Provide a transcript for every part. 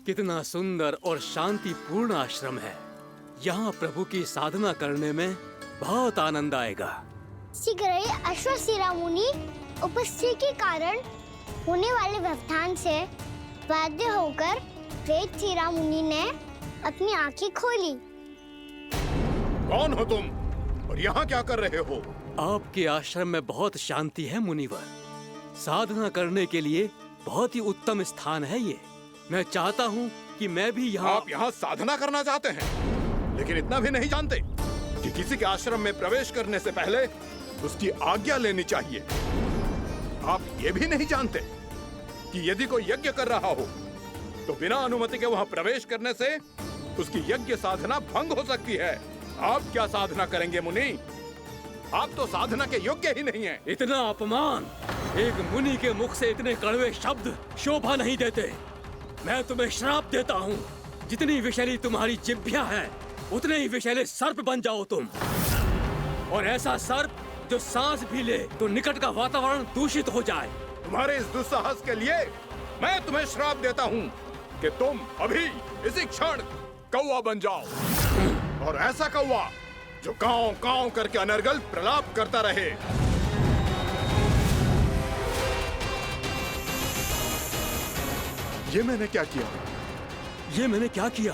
कितना सुंदर और शांतिपूर्ण आश्रम है। यहाँ प्रभु की साधना करने में बहुत आनंद आएगा। शीघ्र ही अश्वशिरा मुनि उपस्थिति के कारण होने वाले व्यवधान से बाध्य होकर वेदशिरा मुनि ने अपनी आंखें खोली। कौन हो तुम और यहाँ क्या कर रहे हो? आपके आश्रम में बहुत शांति है मुनिवर। साधना करने के लिए बहुत ही उत्तम स्थान है ये। मैं चाहता हूँ कि मैं भी यहाँ। आप यहाँ साधना करना चाहते हैं, लेकिन इतना भी नहीं जानते कि किसी के आश्रम में प्रवेश करने से पहले उसकी आज्ञा लेनी चाहिए। आप ये भी नहीं जानते कि यदि कोई यज्ञ कर रहा हो तो बिना अनुमति के वहाँ प्रवेश करने से उसकी यज्ञ साधना भंग हो सकती है। आप क्या साधना करेंगे मुनि? आप तो साधना के योग्य ही नहीं हैं। इतना अपमान! एक मुनि के मुख से इतने कड़वे शब्द शोभा नहीं देते। मैं तुम्हें श्राप देता हूँ, जितनी विषैली तुम्हारी जिह्वा है उतने ही विषैले सर्प बन जाओ तुम। और ऐसा सर्प जो सांस भी ले तो निकट का वातावरण दूषित हो जाए। तुम्हारे इस दुस्साहस के लिए मैं तुम्हें श्राप देता हूँ कि तुम अभी इसी क्षण कौवा बन जाओ, और ऐसा कौवा जो कांव कांव करके अनर्गल प्रलाप करता रहे। ये मैंने क्या किया? ये मैंने क्या किया?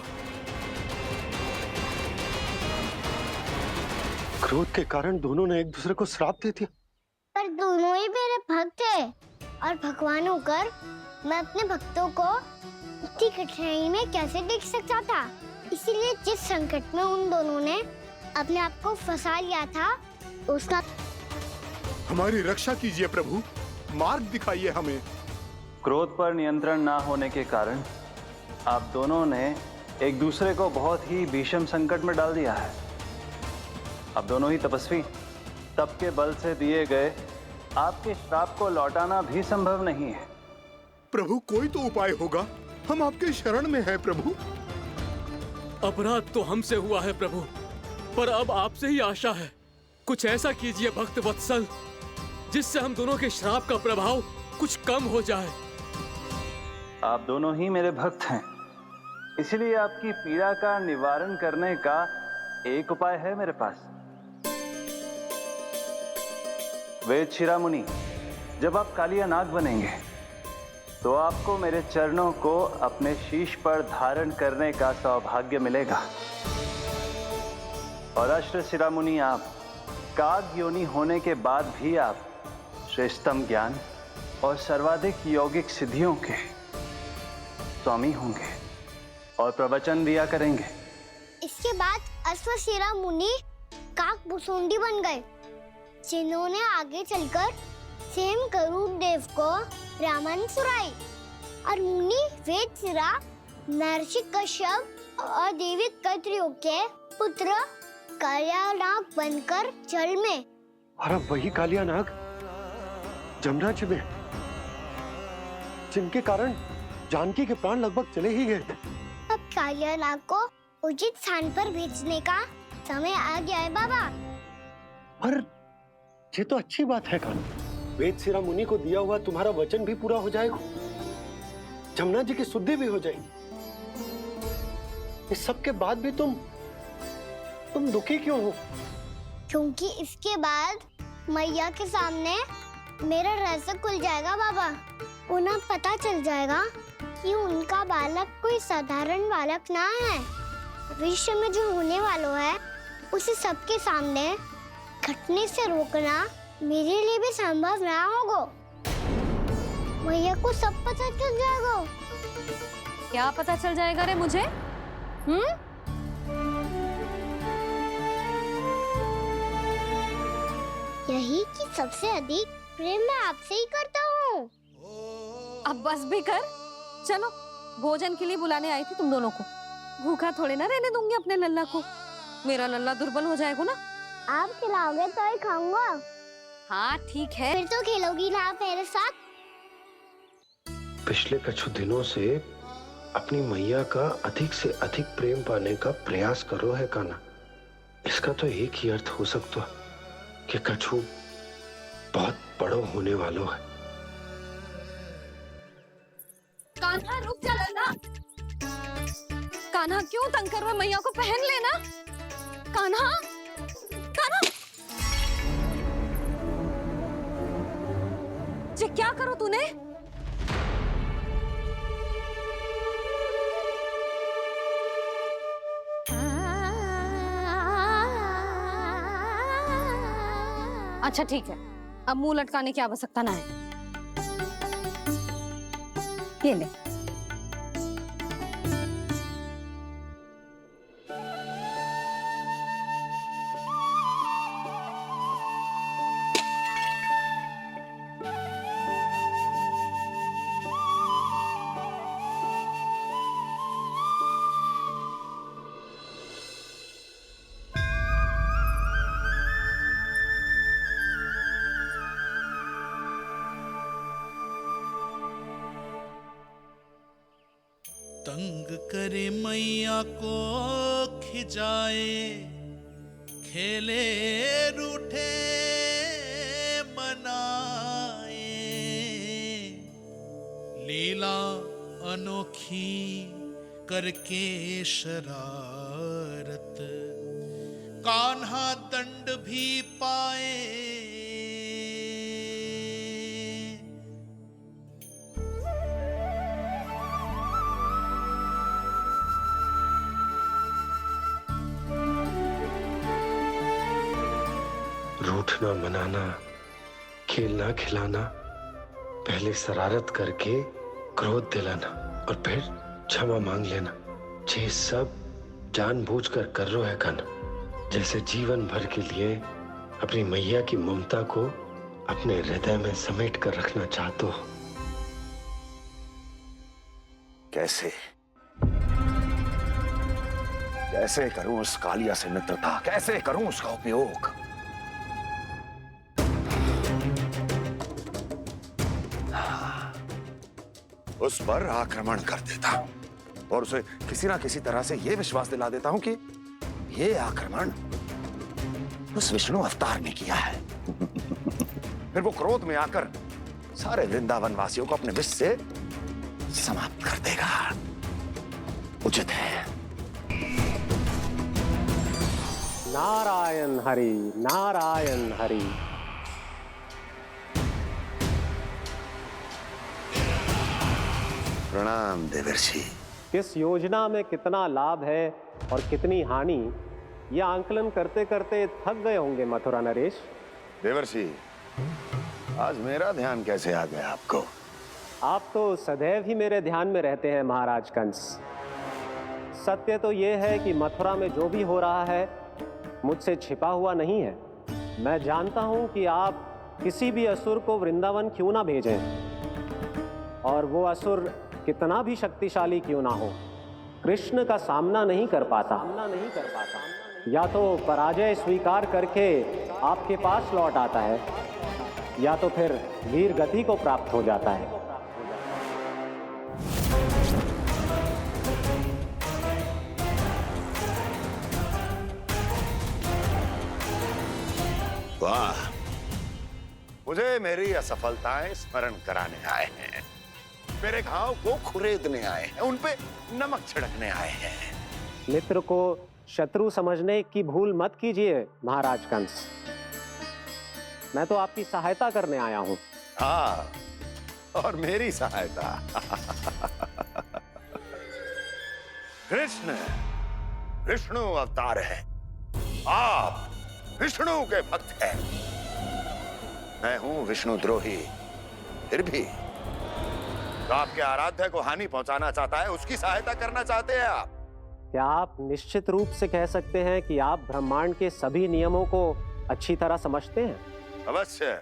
क्रोध के कारण दोनों ने एक दूसरे को श्राप दे दिया। पर दोनों ही मेरे भक्त हैं और भगवान होकर मैं अपने भक्तों को इतनी कठिनाई में कैसे देख सकता था। इसीलिए जिस संकट में उन दोनों ने अपने आप को फंसा लिया था उसका। हमारी रक्षा कीजिए प्रभु, मार्ग दिखाइए हमें। क्रोध पर नियंत्रण ना होने के कारण आप दोनों ने एक दूसरे को बहुत ही भीषण संकट में डाल दिया है। आप दोनों ही तपस्वी, तप के बल से दिए गए आपके श्राप को लौटाना भी संभव नहीं है। प्रभु कोई तो उपाय होगा, हम आपके शरण में हैं प्रभु। अपराध तो हमसे हुआ है प्रभु, पर अब आपसे ही आशा है। कुछ ऐसा कीजिए भक्त वत्सल, जिससे हम दोनों के श्राप का प्रभाव कुछ कम हो जाए। आप दोनों ही मेरे भक्त हैं, इसलिए आपकी पीड़ा का निवारण करने का एक उपाय है मेरे पास। वेदशिरा मुनि, जब आप कालिया नाग बनेंगे तो आपको मेरे चरणों को अपने शीश पर धारण करने का सौभाग्य मिलेगा। और अश्वशिरा मुनि, आप काग योनि होने के बाद भी आप श्रेष्ठतम ज्ञान और सर्वाधिक यौगिक सिद्धियों के स्वामी होंगे और प्रवचन दिया करेंगे। इसके बाद अश्वशिरा मुनि काकभुसुंडी बन गए, जिन्होंने आगे चलकर स्वयं गरुड़ देव को रामायण सुनाई। और मुनि वेदशिरा महर्षि कश्यप और देवी कत्रियों के पुत्र कालिया नाग बनकर जल में। और अब वही कालिया नाग जमुना जी में, जिनके कारण जानकी के प्राण लगभग चले ही गए थे। अब कालिया नाग को उचित स्थान पर भेजने का समय आ गया है बाबा। पर ये तो अच्छी बात है कान्हा, वेदशिरा मुनि को दिया हुआ तुम्हारा वचन भी पूरा हो जाएगा, जमुना जी की शुद्धि भी हो जाएगी। इस सब के बाद भी तुम दुखी क्यों हो? क्योंकि इसके बाद मैया के सामने मेरा रहस्य खुल जाएगा बाबा। उन्हें पता चल जाएगा कि उनका बालक कोई साधारण बालक ना है। भविष्य में जो होने वाला है उसे सबके सामने घटने से रोकना मेरे लिए भी संभव ना होगा। मैया को सब पता चल जाएगा। क्या पता चल जाएगा रे मुझे? यही कि सबसे अधिक प्रेम मैं आपसे ही करता हूँ। अब बस भी कर, चलो भोजन के लिए बुलाने आई थी तुम दोनों को। भूखा थोड़े ना रहने दूंगी अपने लल्ला को, मेरा लल्ला दुर्बल हो जाएगा ना। आप खिलाओगे तो ही खाऊंगा। हाँ ठीक है। फिर तो खेलोगी ना आप मेरे साथ? पिछले कुछ दिनों से अपनी मैया का अधिक से अधिक प्रेम पाने का प्रयास करो है कान्हा। इसका तो एक ही अर्थ हो सकता है कि कछु बहुत बड़ो होने वालों है। कान्हा रुक जा लल्ला। कान्हा क्यों तंग कर रहा है? मैया को पहन लेना। कान्हा, कान्हा, ये क्या करो तूने? अच्छा ठीक है, अब मुंह लटकाने की आवश्यकता ना है। ये ले। तंग करे मैया को खिजाए, खेले रूठे मनाए, लीला अनोखी करके शरारत, कान्हा दंड भी पाए। रूठना मनाना, खेलना खिलाना, पहले शरारत करके क्रोध दिलाना और फिर क्षमा मांग लेना, ये सब जानबूझकर कर रहे हैं कान्हा। जैसे जीवन भर के लिए अपनी मैया की ममता को अपने हृदय में समेट कर रखना चाहते हो। कैसे कैसे करूं उस कालिया से मित्रता, कैसे करूं उसका उपयोग? उस पर आक्रमण कर देता और उसे किसी ना किसी तरह से यह विश्वास दिला देता हूं कि यह आक्रमण उस विष्णु अवतार ने किया है। फिर वो क्रोध में आकर सारे वृंदावन वासियों को अपने विष से समाप्त कर देगा। उचित है। नारायण हरि, नारायण हरि। प्रणाम देवर्षि। किस योजना में कितना लाभ है और कितनी हानि, यह आंकलन करते करते थक गए होंगे मथुरा नरेश। देवर्षि, आज मेरा ध्यान कैसे आ गया आपको? आप तो सदैव ही मेरे ध्यान में रहते हैं महाराज कंस। सत्य तो यह है कि मथुरा में जो भी हो रहा है मुझसे छिपा हुआ नहीं है। मैं जानता हूं कि आप किसी भी असुर को वृंदावन क्यों ना भेजें, और वो असुर कितना भी शक्तिशाली क्यों ना हो, कृष्ण का सामना नहीं कर पाता। या तो पराजय स्वीकार करके आपके पास लौट आता है, या तो फिर वीर गति को प्राप्त हो जाता है। वाह, मुझे मेरी असफलताएं स्मरण कराने आए हैं, मेरे घाव को खुरेदने आए हैं, उन पे नमक छिड़कने आए हैं। मित्र को शत्रु समझने की भूल मत कीजिए महाराज कंस। मैं तो आपकी सहायता करने आया हूं। हाँ, और मेरी सहायता। कृष्ण विष्णु अवतार है, आप विष्णु के भक्त हैं। मैं हूं विष्णु द्रोही, फिर भी तो आपके आराध्य को हानि पहुंचाना चाहता है, उसकी सहायता करना चाहते हैं आप। क्या आप निश्चित रूप से कह सकते हैं कि आप ब्रह्मांड के सभी नियमों को अच्छी तरह समझते हैं? अवश्य।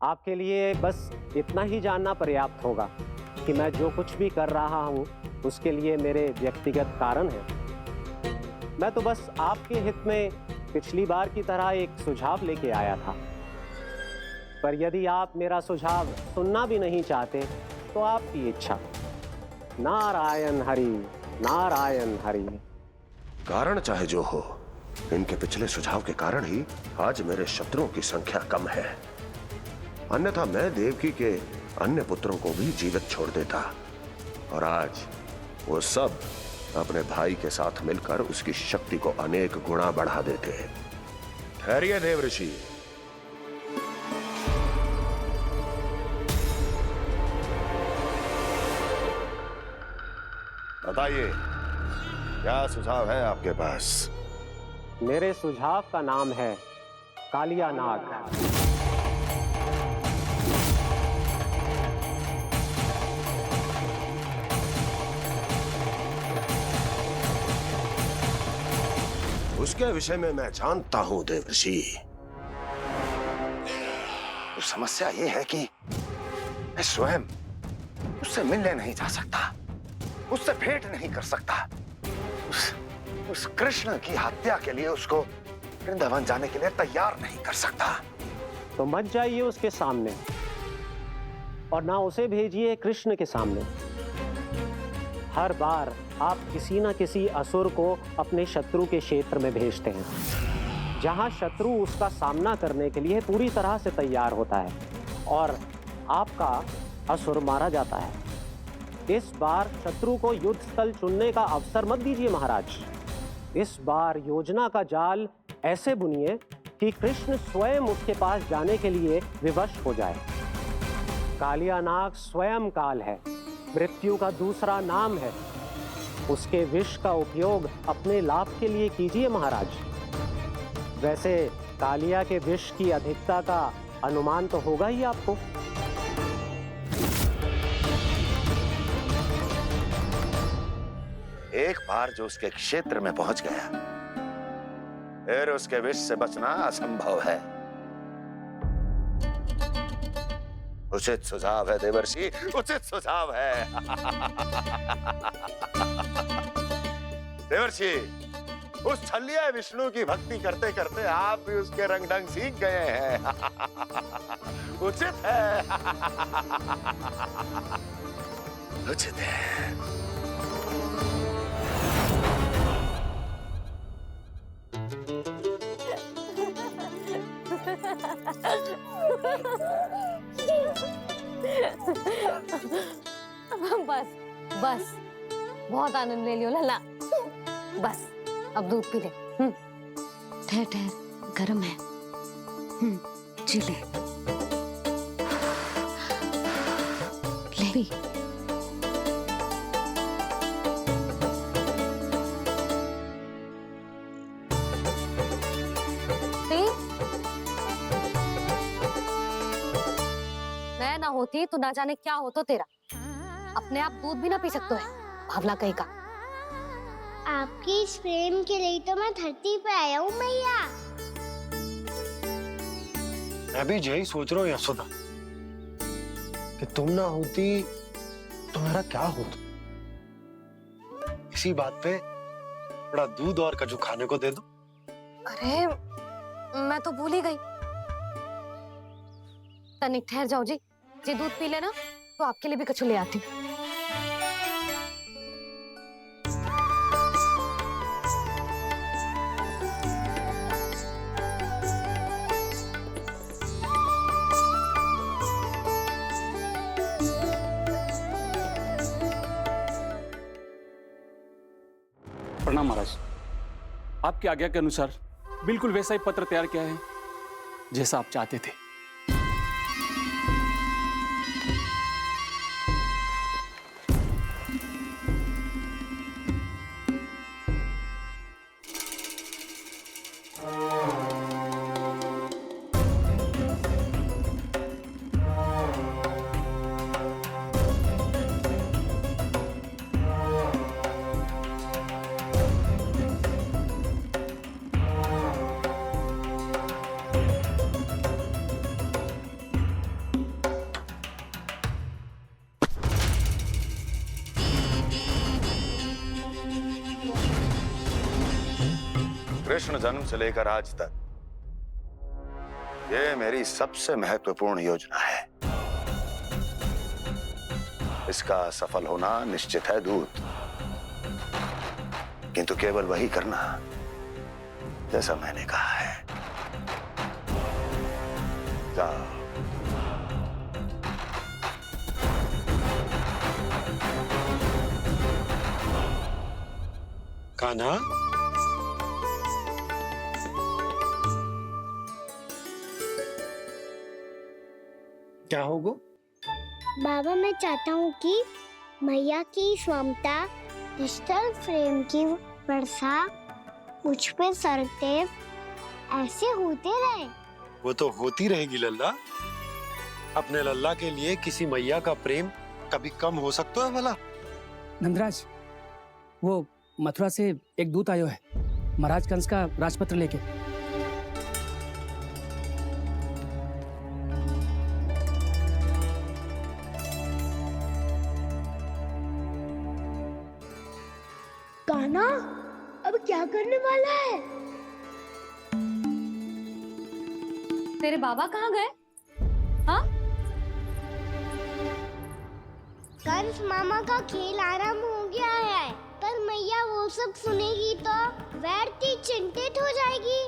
आपके लिए बस इतना ही जानना पर्याप्त होगा कि मैं जो कुछ भी कर रहा हूं उसके लिए मेरे व्यक्तिगत कारण हैं। मैं तो बस आपके हित में पिछली बार की तरह एक सुझाव लेके आया था, पर यदि आप मेरा सुझाव सुनना भी नहीं चाहते तो आपकी इच्छा। नारायण हरि, नारायण हरि। कारण चाहे जो हो, इनके पिछले सुझाव के कारण ही आज मेरे शत्रुओं की संख्या कम है। अन्यथा मैं देवकी के अन्य पुत्रों को भी जीवित छोड़ देता, और आज वो सब अपने भाई के साथ मिलकर उसकी शक्ति को अनेक गुणा बढ़ा देते हैं। ठहरिए देवऋषि। बताइए, क्या सुझाव है आपके पास? मेरे सुझाव का नाम है कालिया नाग। उसके विषय में मैं जानता हूं देवऋषि। तो समस्या यह है कि मैं स्वयं उससे मिलने नहीं जा सकता, उससे भेंट नहीं कर सकता। उस कृष्ण की हत्या के लिए उसको वृंदावन जाने के लिए तैयार नहीं कर सकता। तो मत जाइए उसके सामने और ना उसे भेजिए कृष्ण के सामने। हर बार आप किसी ना किसी असुर को अपने शत्रु के क्षेत्र में भेजते हैं, जहां शत्रु उसका सामना करने के लिए पूरी तरह से तैयार होता है और आपका असुर मारा जाता है। इस बार शत्रु को युद्ध स्थल चुनने का अवसर मत दीजिए महाराज। इस बार योजना का जाल ऐसे बुनिए कि कृष्ण स्वयं उसके पास जाने के लिए विवश हो जाए। कालिया नाग स्वयं काल है, मृत्यु का दूसरा नाम है। उसके विष का उपयोग अपने लाभ के लिए कीजिए महाराज। वैसे कालिया के विष की अधिकता का अनुमान तो होगा ही आपको। एक बार जो उसके क्षेत्र में पहुंच गया, फिर उसके विष से बचना असंभव है। उचित सुझाव है देवर्षि, उचित सुझाव है। देवर्षि, उस छलिया विष्णु की भक्ति करते करते आप भी उसके रंग ढंग सीख गए हैं। उचित है। उचित है। बस बस, बहुत आनंद ले लियो लल्ला। बस अब दूध पी ले। ठहर ठहर, गर्म है। जी ले ले। मैं ना होती तो ना जाने क्या हो तो तेरा। अपने आप दूध भी ना पी सकते है, भावला कहीं का। आपकी इस प्रेम के लिए तो मैं धरती पे आया हूँ मैया। मैं भी यही सोच रहा हूँ यशोदा कि तुम ना होती तो मेरा क्या होता। इसी बात पे थोड़ा दूध और कजू खाने को दे दो। अरे मैं तो भूल ही गई। तनिक ठहर जाओ जी, दूध पी लेना तो आपके लिए भी कछु ले आती हूँ। प्रणाम महाराज। आपकी आज्ञा के अनुसार बिल्कुल वैसा ही पत्र तैयार किया है जैसा आप चाहते थे। कृष्ण जन्म से लेकर आज तक ये मेरी सबसे महत्वपूर्ण योजना है। इसका सफल होना निश्चित है दूत, किंतु केवल वही करना जैसा मैंने कहा है। जाओ। कान्हा, क्या होगा? बाबा मैं चाहता हूँ कि मैया की स्वमता क्रिस्टल फ्रेम की वर्षा मुझ पे सरतेव ऐसे होते रहे। वो तो होती रहेगी लल्ला। अपने लल्ला के लिए किसी मैया का प्रेम कभी कम हो सकता है भला? नंदराज, वो मथुरा से एक दूत आयो है महाराज कंस का राजपत्र लेके। कान्हा अब क्या करने वाला है? तेरे बाबा कहाँ गए? हाँ? कंस मामा का खेल आरंभ हो गया है, पर मैया वो सब सुनेगी तो व्यर्थ चिंतित हो जाएगी।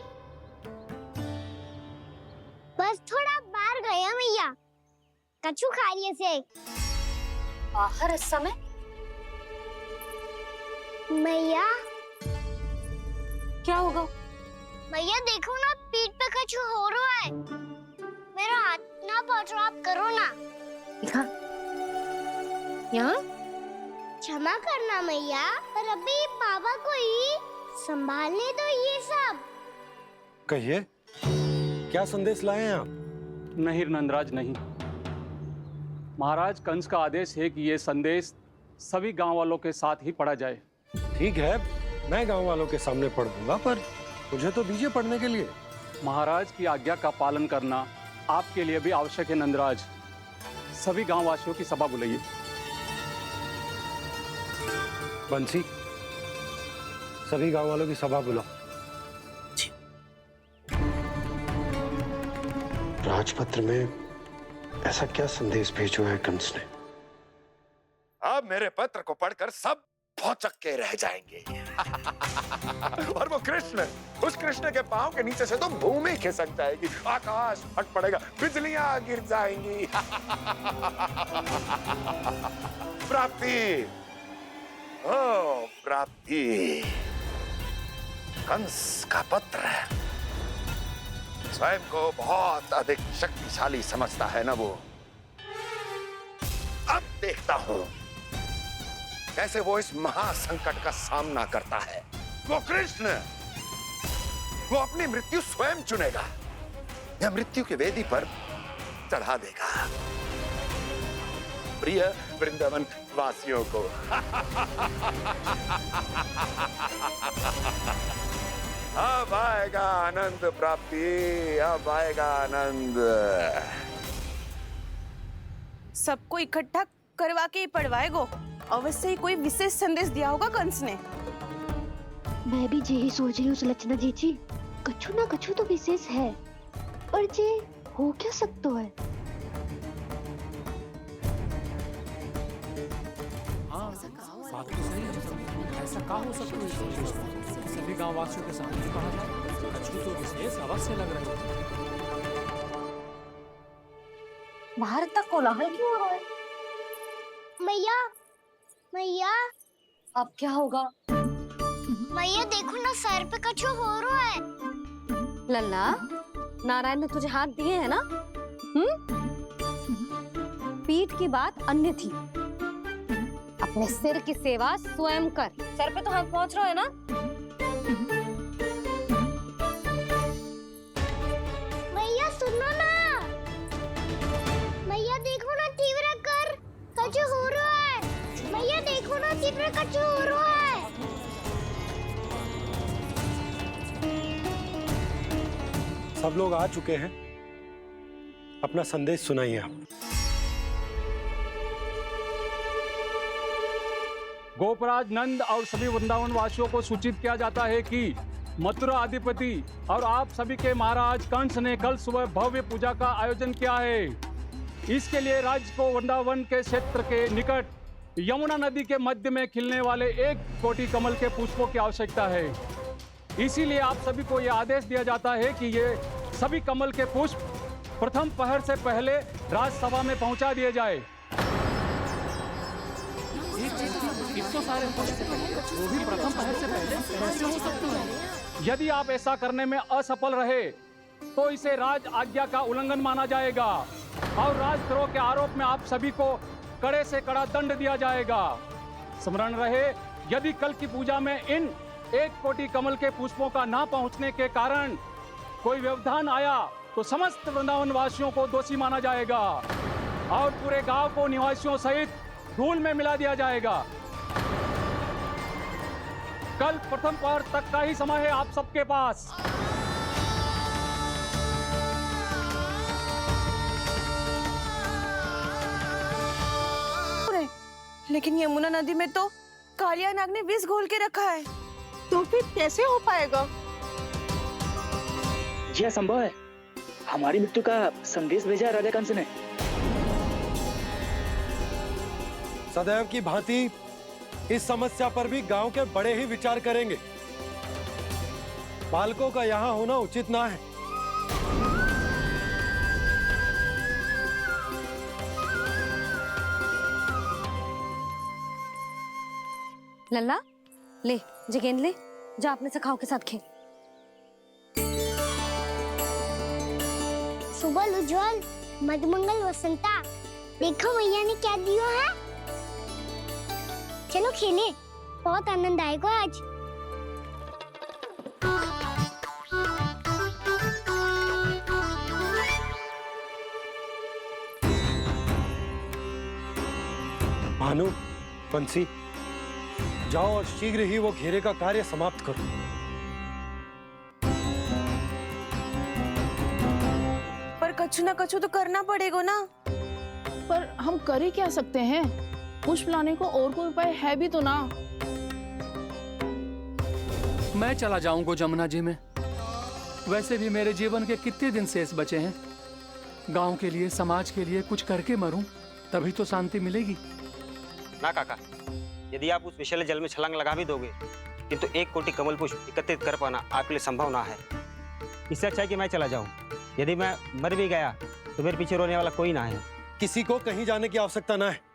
बस थोड़ा बाहर गया मैया, कछु खा लिए से। बाहर इस समय? मैया क्या होगा? मैया देखो ना, पीठ पे कछु हो रहा है। मेरा हाथ ना पहुंचो, आप करो ना। दिखा यहाँ। क्षमा करना मैया, पर अभी बाबा को ही संभालने दो ये सब। कहिए, क्या संदेश लाए हैं आप? नहीं नंदराज, नहीं। महाराज कंस का आदेश है कि ये संदेश सभी गांव वालों के साथ ही पढ़ा जाए। ठीक है, मैं गांव वालों के सामने पढ़ दूंगा, पर मुझे तो दीजिए पढ़ने के लिए। महाराज की आज्ञा का पालन करना आपके लिए भी आवश्यक है नंदराज। सभी गांव वासियों की सभा बुलाइए। बंसी, सभी गांव वालों की सभा बुलाओ। राजपत्र में ऐसा क्या संदेश भेजो है कंस ने? अब मेरे पत्र को पढ़कर सब भौचक के रह जाएंगे। और वो कृष्ण, उस कृष्ण के पांव के नीचे से तो भूमि खिसक जाएगी, आकाश फट पड़ेगा, बिजलियां गिर जाएंगी। प्राप्ति, ओ प्राप्ति, कंस का पत्र। स्वयं को बहुत अधिक शक्तिशाली समझता है ना वो। अब देखता हूं कैसे वो इस महासंकट का सामना करता है। वो कृष्ण, वो अपनी मृत्यु स्वयं चुनेगा या मृत्यु की वेदी पर चढ़ा देगा। प्रिय वृंदावन वासियों को अब आएगा आनंद प्राप्ति, अब आएगा आनंद। सबको इकट्ठा करवा के ही पढ़वाएगो। अवश्य ही कोई विशेष संदेश दिया होगा कंस ने। मैं भी यही सोच रही हूँ सुलक्षणा जी, कछु ना कछु तो विशेष है, पर जे हो क्या सकता है? हाँ, बात तो सही है। ऐसा क्या हो सकता है? सभी गांव वासियों के सामने कहा जाए, कछु तो विशेष अवश्य लग रहा है। बाहर तक कोलाहल क्यों हो रहा है? मैया, मैया, अब क्या होगा? मैया देखो ना, सर पे कछु हो रहा है। लल्ला, नारायण ने तुझे हाथ दिए हैं ना? पीठ की बात अन्य थी। अपने सिर की सेवा स्वयं कर। सर पे तो हाथ पहुंच रहा है ना? मैया सुनो ना, मैया देखो ना, तीव्र कर कछु हो रहा है। मैया देखो ना, तीव्र कछु हो रहा है। सब लोग आ चुके हैं, अपना संदेश सुनाइए आप। गोपराज नंद और सभी वृंदावन वासियों को सूचित किया जाता है कि मथुरा अधिपति और आप सभी के महाराज कंस ने कल सुबह भव्य पूजा का आयोजन किया है। इसके लिए राज्य को वृंदावन के क्षेत्र के निकट यमुना नदी के मध्य में खिलने वाले 1 कोटि कमल के पुष्पों की आवश्यकता है। इसीलिए आप सभी को यह आदेश दिया जाता है कि ये सभी कमल के पुष्प प्रथम पहर से पहले राजसभा में पहुंचा दिए जाए। कितने सारे पुष्प वो भी प्रथम पहर से पहले कैसे हो सकते हैं? यदि आप ऐसा करने में असफल रहे तो इसे राज आज्ञा का उल्लंघन माना जाएगा और राजद्रोह के आरोप में आप सभी को कड़े से कड़ा दंड दिया जाएगा। स्मरण रहे, यदि कल की पूजा में इन 1 कोटि कमल के पुष्पों का ना पहुंचने के कारण कोई व्यवधान आया तो समस्त वृंदावन वासियों को दोषी माना जाएगा और पूरे गांव को निवासियों सहित धूल में मिला दिया जाएगा। कल प्रथम पहर तक का ही समय है आप सबके पास। लेकिन यमुना नदी में तो कालिया नाग ने विष घोल के रखा है, तो फिर कैसे हो पाएगा? जी असंभव है। हमारी मृत्यु का संदेश भेजा राजा कंस ने। सदैव की भांति इस समस्या पर भी गांव के बड़े ही विचार करेंगे। बालकों का यहाँ होना उचित ना है। लल्ला ले जे गेंद ले, जा अपने सखाओं के साथ खेल। सुबह उज्जवल, मधुमंगल वसंता, देखो मैया ने क्या दिया है। चलो खेलें, बहुत आनंद आएगा आज। भानु, बंसी, जाओ और शीघ्र ही वो घेरे का कार्य समाप्त करो। पर कछु ना कछु तो करना पड़ेगा ना। पर हम कर ही क्या सकते हैं? पुष्प लाने को और कोई उपाय है भी तो ना। मैं चला जाऊंगा जमुना जी में। वैसे भी मेरे जीवन के कितने दिन शेष बचे हैं। गांव के लिए, समाज के लिए कुछ करके मरूं, तभी तो शांति मिलेगी। ना काका, यदि आप उस विषैले जल में छलांग लगा भी दोगे, किंतु 1 कोटि कमल पुष्प एकत्रित कर पाना आपके लिए संभव ना है। इससे अच्छा है कि मैं चला जाऊं। यदि मैं मर भी गया तो मेरे पीछे रोने वाला कोई ना है। किसी को कहीं जाने की आवश्यकता ना है।